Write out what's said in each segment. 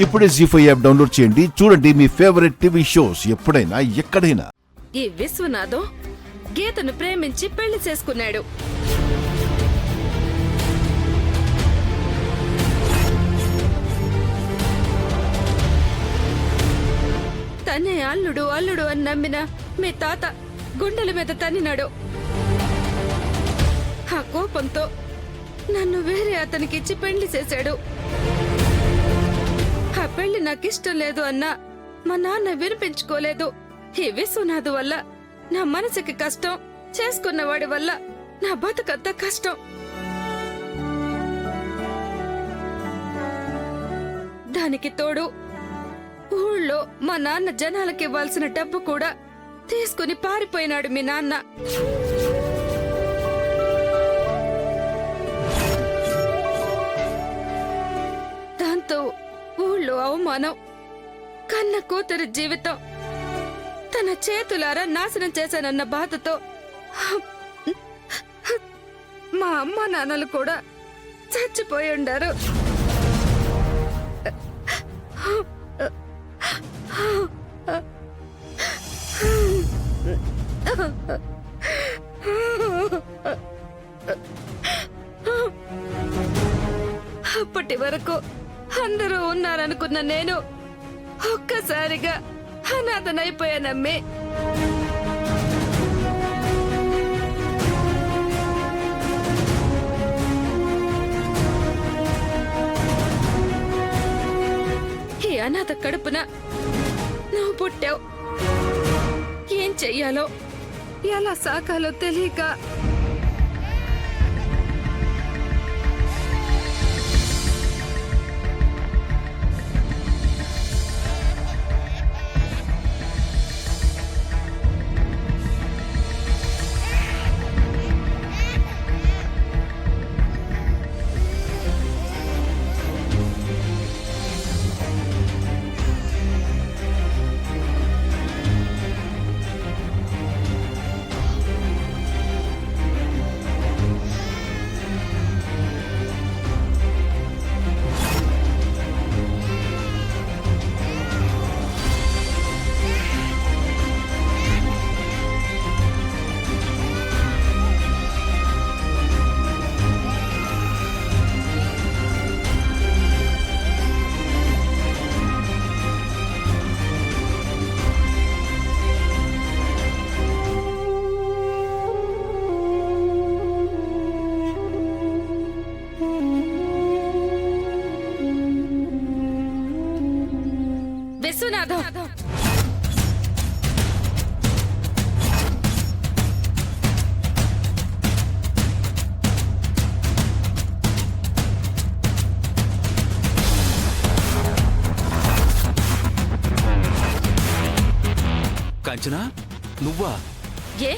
ఇప్పుడే జీ5 app download చేయండి. చూడండి మీ ఫేవరెట్ టీవీ షోస్ ఎప్పుడైనా ఎక్కడైనా. ఈ విశ్వనాథం గీతను ప్రేమించి పెళ్లి చేసుకున్నాడు. తనే అల్లుడు అల్లుడు అని నమ్మిన మీ తాత గుండెల మీద తన్నినాడు. ఆ కోపంతో నన్ను వేరే అతనికిచ్చి పెళ్లి చేశాడు. ఆ పెళ్లి నాకిష్టం లేదు అన్నా మా నాన్న వినిపించుకోలేదు. ఈ విశ్వనాథ్ వల్ల నా మనసుకి కష్టం, చేసుకున్నవాడి వల్ల నా బతుకంతా కష్టం. దానికి తోడు ఊళ్ళో మా నాన్న జనాలకి ఇవ్వాల్సిన డబ్బు కూడా తీసుకుని పారిపోయినాడు మీ నాన్న. దాంతో ఊళ్ళో అవమానం, కన్న కూతురి జీవితం తన చేతులారా నాశనం చేశానన్న బాధతో మా అమ్మ నాన్నలు కూడా చచ్చిపోయి ఉండారు. అప్పటి వరకు అందరూ ఉన్నారనుకున్న నేను ఒక్కసారిగా అనాథనైపోయానమ్మే. ఈ అనాథ కడుపున నువ్వు పుట్టావు. ఏం చెయ్యాలో ఎలా సాకాలో తెలియక విశ్వనాథం కాంచనా, నువ్వా? ఏ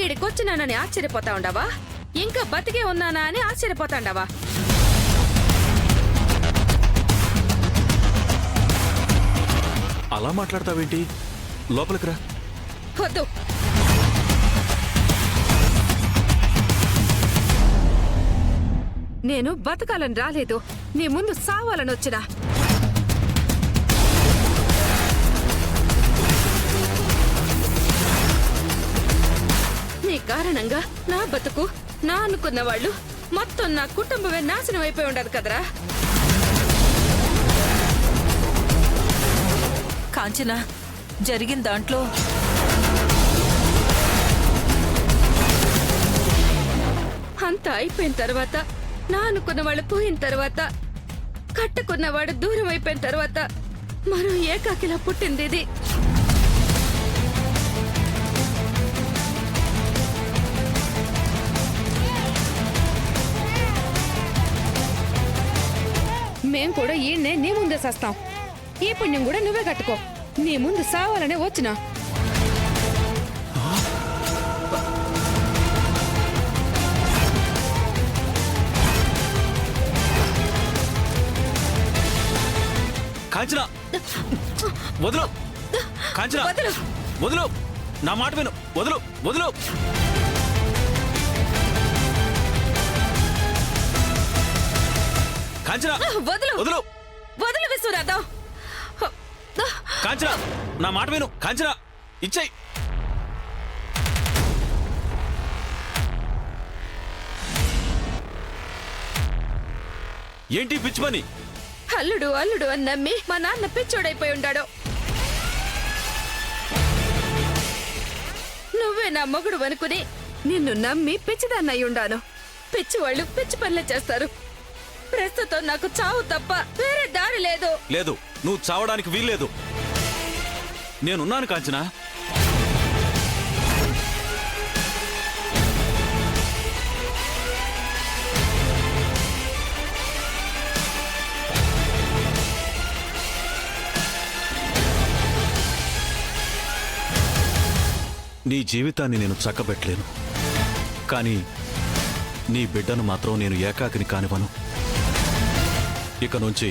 ఈడికొచ్చినానని ఆశ్చర్యపోతా ఉండవా? ఇంకా బతికే ఉన్నానా అని ఆశ్చర్యపోతాండవా? అలా మాట్లాడతావేంటి? లోపలికి రా. వద్దు. నేను బతకాలని రాలేదు, నీ ముందు సావాలని వచ్చినా. నీ కారణంగా నా బతుకు, నా అనుకున్న వాళ్ళు మొత్తం నా కుటుంబమే నాశనం అయిపోయి ఉండదు కదరా. కాంచనా, జరిగిన దాంట్లో అంతా అయిపోయిన తర్వాత, నా అనుకున్న వాళ్ళు పోయిన తర్వాత, కట్టుకున్నవాడు దూరం అయిపోయిన తర్వాత మరో ఏకాకిలా పుట్టింది ఇది. మేం కూడా ఈయన్నే నీ ముందే సస్తాం. ఈ పుణ్యం కూడా నువ్వే కట్టుకో. నీ ముందు సావాలనే వచ్చినా. కాంచనా, వదులు. కాంచనా, వదులు. నా మాట విను. వదులు, వదులు. కాంచనా, వదులు. వదులు. వదులు విశ్వనాథం. కాంచన నా మాట విను. కాంచన ఇచ్చేయ్. ఏంటి పిచ్చి పని? అల్లుడు అల్లుడు అని నమ్మి మా నాన్న పిచ్చోడైపోయి ఉండాడు. నువ్వే నా మొగుడు అనుకుని నిన్ను నమ్మి పిచ్చిదాన్నయి ఉండాను. పిచ్చివాళ్ళు పిచ్చి పనులే చేస్తారు. ప్రస్తుతం నాకు చావు తప్ప వేరే దారి లేదు. లేదు, నువ్వు చావడానికి వీల్లేదు. నేనున్నాను కాంచన. నీ జీవితాన్ని నేను చక్కబెట్టలేను, కానీ నీ బిడ్డను మాత్రం నేను ఏకాకిని కానివ్వను. ఇక నుంచి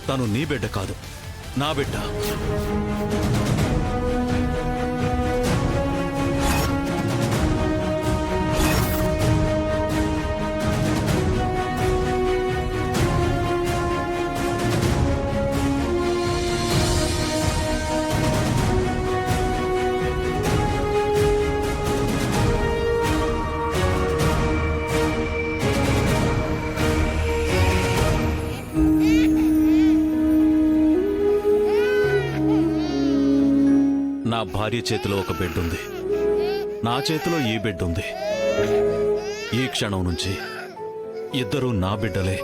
తను నీ బిడ్డ కాదు, నా బిడ్డ. నా భార్య చేతిలో ఒక బిడ్డ ఉంది, నా చేతిలో ఈ బిడ్డ ఉంది. ఈ క్షణం నుంచి ఇద్దరూ నా బిడ్డలే.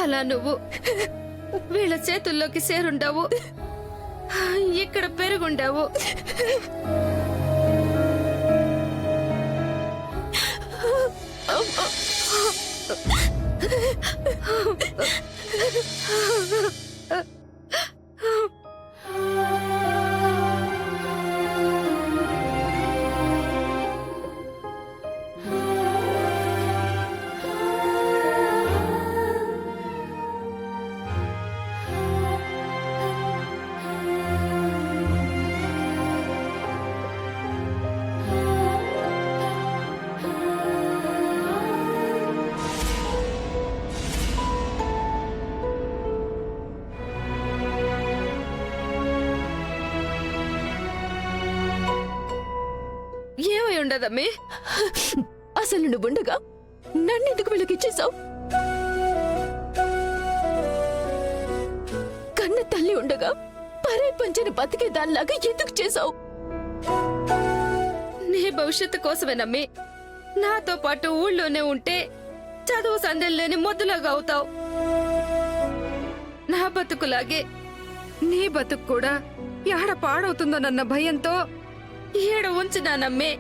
అలా నువ్వు వీళ్ళ చేతుల్లోకి చేరుండావు, ఇక్కడ పెరుగుండావు. ఏమై ఉండదమ్మి? అసలు నువ్వుండగా నన్నెందుకు వీళ్ళకిచ్చేశావు? కన్న తల్లి ఉండగా పరే పంచని బతికే దానిలాగా ఎందుకు చేశావు? నీ భవిష్యత్తు కోసమేనమ్మి. నాతో పాటు ఊళ్ళోనే ఉంటే చదువు సందేలు లేని మొద్దులాగా అవుతావు. నా బతుకులాగే నీ బతుకు కూడా ఏడ పాడవుతుందోనన్న భయంతో ఏడ ఉంచినానమ్మే.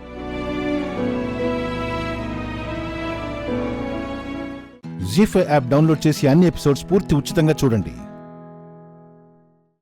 జీ5 యాప్ డౌన్లోడ్ చేసి అన్ని ఎపిసోడ్స్ పూర్తి ఉచితంగా చూడండి.